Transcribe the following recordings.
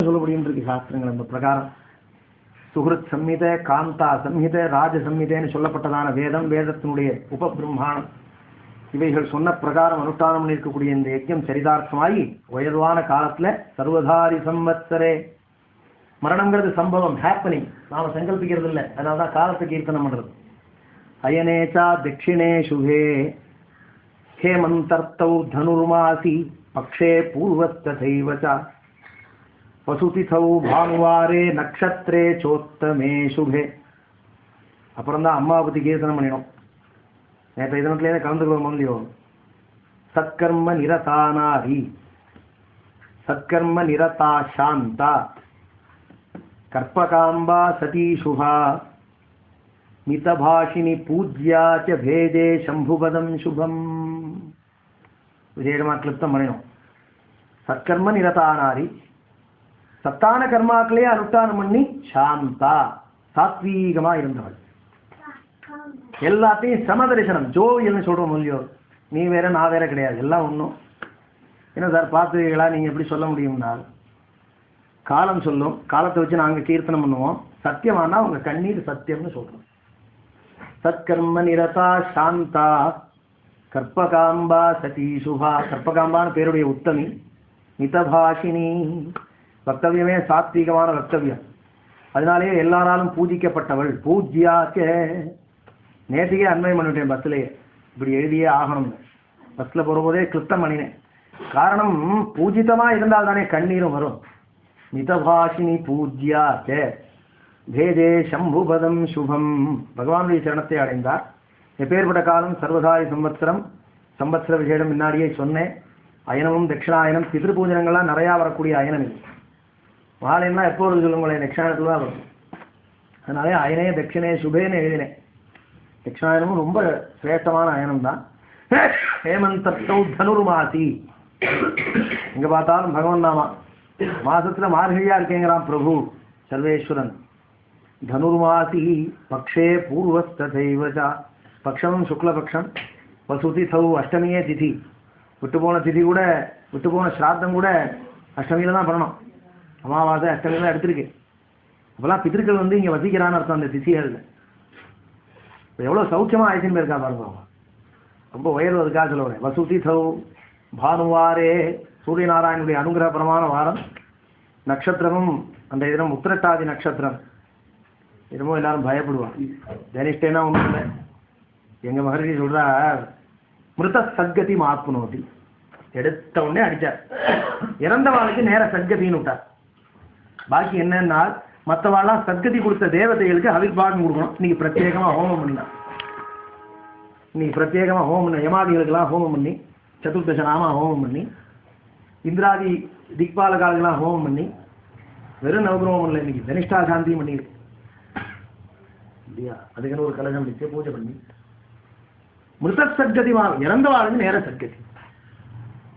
சொல்ல முடியும் இருக்கு சாஸ்திரங்கள். அந்த பிரகாரம் சுகிருத் சம்ஹிதை, காந்தா சம்ஹிதை, ராஜ சம்ஹிதைன்னு சொல்லப்பட்டதான வேதம், வேதத்தினுடைய உபபிரம்மாணம், இவைகள் சொன்ன பிரகாரம் அனுஷ்டானம் இருக்கக்கூடிய இந்த யஜ்யம் சரிதார்த்தமாகி உயர்வான காலத்துல சர்வதாரி சம்வத்சரே, மரணங்கிறது சம்பவம், ஹேப்பனிங், நாம சங்கல்பிக்கிறது இல்லை. அதனாலதான் காலத்தை கீர்த்தனம் பண்றது. அயனேச்சா தட்சிணே சுகே ஹேமந்தர்த்தௌ தனுர்மாசி பக்ஷே பூர்வத்ததைவசா வசுதிதௌ பானுவாரே நக்ஷத்ரே சோத்தமே சுபே. அப்புறம் தான் அம்மாவை பத்தி கீர்த்தனம் பண்ணிடும். நேற்று இதனத்திலே கலந்துக்கிறோம் இல்லையோ. சத்கர்ம நிரதா நாரி, சத்கர்ம நிரதா சாந்தா, கற்பகாம்பா சதீ சுபா, மிதபாஷினி பூஜ்யா ச பேதே சம்புபதம் சுபம். விஜயமா கிளிப்தம் பண்ணிடும். சத்கர்ம நிரதா நாரி, சத்தான கர்மாக்களே அனுஷ்டானம் பண்ணி சாந்தா, சாத்வீகமா இருந்தவள், எல்லாத்தையும் சமதரிசனம், ஜோவியல்னு சொல்றோம் இல்லையோ. நீ வேற நான் வேற கிடையாது, எல்லாம் ஒன்றும். என்ன சார் பார்த்துவீங்களா, நீங்க எப்படி சொல்ல முடியும்னா காலம் சொல்லும், காலத்தை வச்சு நாங்க கீர்த்தனம் பண்ணுவோம். சத்தியமானா உங்க கண்ணீர் சத்தியம்னு சொல்றோம். சத்கர்ம நிரதா சாந்தா கற்பகாம்பா சதீ சுபா, கற்பகாம்பான்னு பேருடைய உத்தமி, மிதபாஷினி, வக்தவியமே சாத்வீகமான வக்தவியம், அதனாலேயே எல்லாராலும் பூஜிக்கப்பட்டவள். பூஜ்யாச்ச, நேற்றுக்கே அன்வயம் பண்ணிவிட்டேன் பஸ்லேயே, இப்படி எழுதியே ஆகணும்னு. பஸ்ல போகும்போதே கிளிப்தம் பண்ணினேன். காரணம் பூஜிதமா இருந்தால் தானே கண்ணீரும் வரும். மிதபாஷினி பூஜ்யாச்ச பேதே சம்புபதம் சுபம். பகவானுடைய சரணத்தை அடைந்தார். எப்பேற்பட்ட காலம் சர்வதாரி சம்வத்சரம், சம்வத்சர விசேடம் முன்னாடியே சொன்னேன். அயனமும் தட்சிணாயனம், பிதிரு பூஜனங்கள்லாம் நிறையா வரக்கூடிய அயனம் இது. மாலைன்னா எப்போது சொல்லுங்களேன், தட்சிணாயனத்துல தான் வரும். அதனாலே அயனே தட்சிணே சுபேன்னு எழுதினேன். தட்சிணாயனமும் ரொம்ப சிரேஷ்டமான அயனம் தான். ஹேமந்தர்த்தௌ தனுர்மாசி, எங்க பார்த்தாலும் பகவன் நாமா. மாசத்துல மார்கழியா இருக்கேங்கிறான் பிரபு சர்வேஸ்வரன். தனுர்மாசி பக்ஷே பூர்வஸ்ததைவசா, பக்ஷமும் சுக்லபக்ஷம், வசுதிதௌ அஷ்டமியே திதி, விட்டு போன திதி கூட, விட்டு போன ஸ்ராத்தம் கூட அஷ்டமியில தான் பண்ணணும். அமாவாசை அஷ்டமியில எடுத்திருக்கு. அப்பெல்லாம் பித்திருக்கள் வந்து இங்க வசிக்கிறான்னு அர்த்தம் அந்த திசிகள்ல. எவ்வளவு சௌக்கியமா ஆயிடுச்சுன்னு இருக்கா பாருங்க. ரொம்ப உயர்வதுக்காக சொல்லுவேன். வசுதிதௌ பானுவாரே, சூரிய நாராயணனுடைய அனுகிரகபரமான வாரம். நட்சத்திரமும் அந்த தினம் உத்திரட்டாதி நட்சத்திரம். என்னமோ எல்லாரும் பயப்படுவான். தனிஷ்டேனா ஒன்றும் இல்லை. எங்க மகர்ஷி சொல்றார், மிருத சத்கதி மாத்மனோதி, எடுத்த உடனே அடிச்சார். இறந்தவாளுக்கு நேர சத்கதின்னு விட்டார். பாக்கி என்னன்னா மற்றவாள்லாம் சத்கதி கொடுத்த தேவதைகளுக்கு அவிர்வாகம் கொடுக்கணும். இன்னைக்கு பிரத்யேகமா ஹோமம் பண்ணலாம். இன்னைக்கு பிரத்யேகமா ஹோமம் பண்ண, யமாதிகளுக்கெல்லாம் ஹோமம் பண்ணி, சதுர்தச நாமா ஹோமம் பண்ணி, இந்திராதி திக்பாலகாலுக்கெல்லாம் ஹோமம் பண்ணி, வெறும் நவகிரகமும் இல்லை, இன்னைக்கு தனிஷ்டா சாந்தியும் பண்ணியிருக்கு இல்லையா. அதுக்குன்னு ஒரு கலகம் வச்சு பூஜை பண்ணி மிருத சத்கதி, இறந்தவாளுக்கு நேர சத்கதி.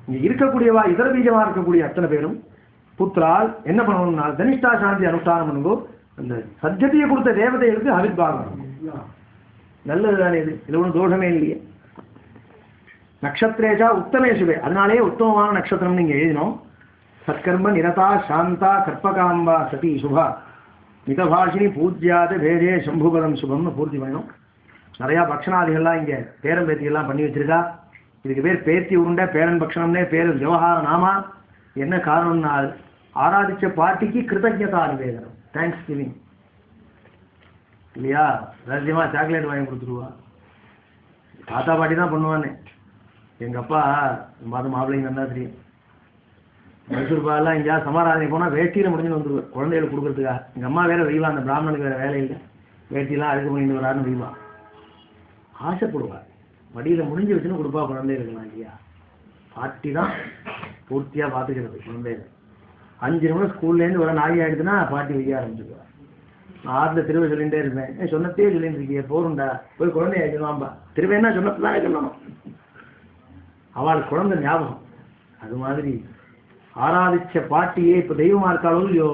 இங்க இருக்கக்கூடியவா இதர பீஜமா இருக்கக்கூடிய அத்தனை பேரும் புத்திரால் என்ன பண்ணணும்னா தனிஷ்டா சாந்தி அனுஷ்டானம் பண்ணுங்கோ. அந்த சத்கதியை கொடுத்த தேவதைகளுக்கு அவிர்வாகம் நல்லதுதானே. இது ஒன்றும் தோஷமே இல்லையே. நட்சத்திரேஜா உத்தமேசுவே, அதனாலேயே உத்தமமான நட்சத்திரம் நீங்க எழுதினோம். சத்கர்ம நிரதா சாந்தா கற்பகாம்பா சதி சுபா மிதபாஷினி பூஜ்யாத வேதே சம்புபதம் சுபம்னு பூர்த்தி பண்ணணும். நிறையா பக்ஷணாதிகள்லாம் இங்கே பேரன் பேத்திகள்லாம் பண்ணி வச்சிருக்கா. இதுக்கு பேர் பேத்தி உருண்டை, பேரன் பக்ஷணம்னே பேர். விவகார நாமா என்ன காரணம்னா ஆராதிச்ச பாட்டிக்கு கிருதஜதா நிவேதனம், தேங்க்ஸ் கிவிங் இல்லையா. ரகசியமா சாக்லேட் வாங்கி கொடுத்துருவா. தாத்தா பாட்டி தான் பண்ணுவானே. எங்கள் அப்பா மாதம் மாப்பிள்ளைங்க நல்லா தெரியும். மைசூர் பாலாம் எங்கேயாவது சமாராதனை போனால் வேட்டியில் முடிஞ்சுன்னு வந்துடுவேன் குழந்தைகளுக்கு கொடுக்குறதுக்காக. எங்கள் அம்மா வேற வெய்வா, அந்த பிராமணனுக்கு வேறு வேலை இல்லை, வேட்டியெல்லாம் அழுக்கு பண்ணிட்டு வரான்னு வெய்வா. ஆசைப்படுவார். மடியில் முடிஞ்சு வச்சுன்னு கொடுப்பா குழந்தைகளுக்குலாம் இல்லையா. பாட்டி தான் பூர்த்தியாக பார்த்துக்கிறது குழந்தைகள். 5 நிமிடம் ஸ்கூல்லேருந்து வர நாய் ஆகிடுதுன்னா பாட்டி வைக்க ஆரம்பிச்சுக்குவா. நான் ஆற்றுல திருவை சொல்லிகிட்டே இருப்பேன். சொன்னதே சொல்லிட்டு இருக்கிய போருண்டா, போய் குழந்தைய ஆகிடுவாம்பா. திருவேன்னா சொன்னதுதான் சொல்லணும். அவள் குழந்தை ஞாபகம். அது மாதிரி ஆராதிச்ச பாட்டியே இப்போ தெய்வமா இருக்காளோ இல்லையோ.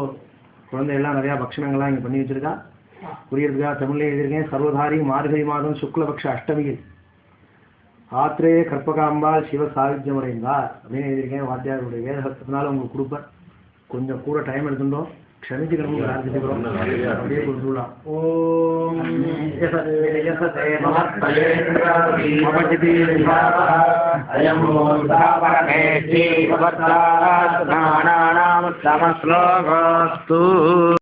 குழந்தைகள்லாம் நிறையா பக்ஷணங்கள்லாம் இங்கே பண்ணி வச்சிருக்கா. புரியறதுக்காக தமிழ்லேயே எழுதியிருக்கேன். சர்வதாரி மார்கழி மாதம் சுக்லபக்ஷ அஷ்டமியில் ஆத்திரேய கற்பகாம்பால் சிவ சாகித்யம் அடைந்தார் அப்படின்னு எழுதியிருக்கேன். வாத்தியாருடைய வேதத்தினால உங்களுக்கு கொடுப்பேன். கொஞ்சம் கூட டைம் எடுத்துட்டோம், க்ஷமிச்சுக்கணும் பிரார்த்திச்சுக்கிறோம். அப்படியே கொடுத்துடலாம். ஓம்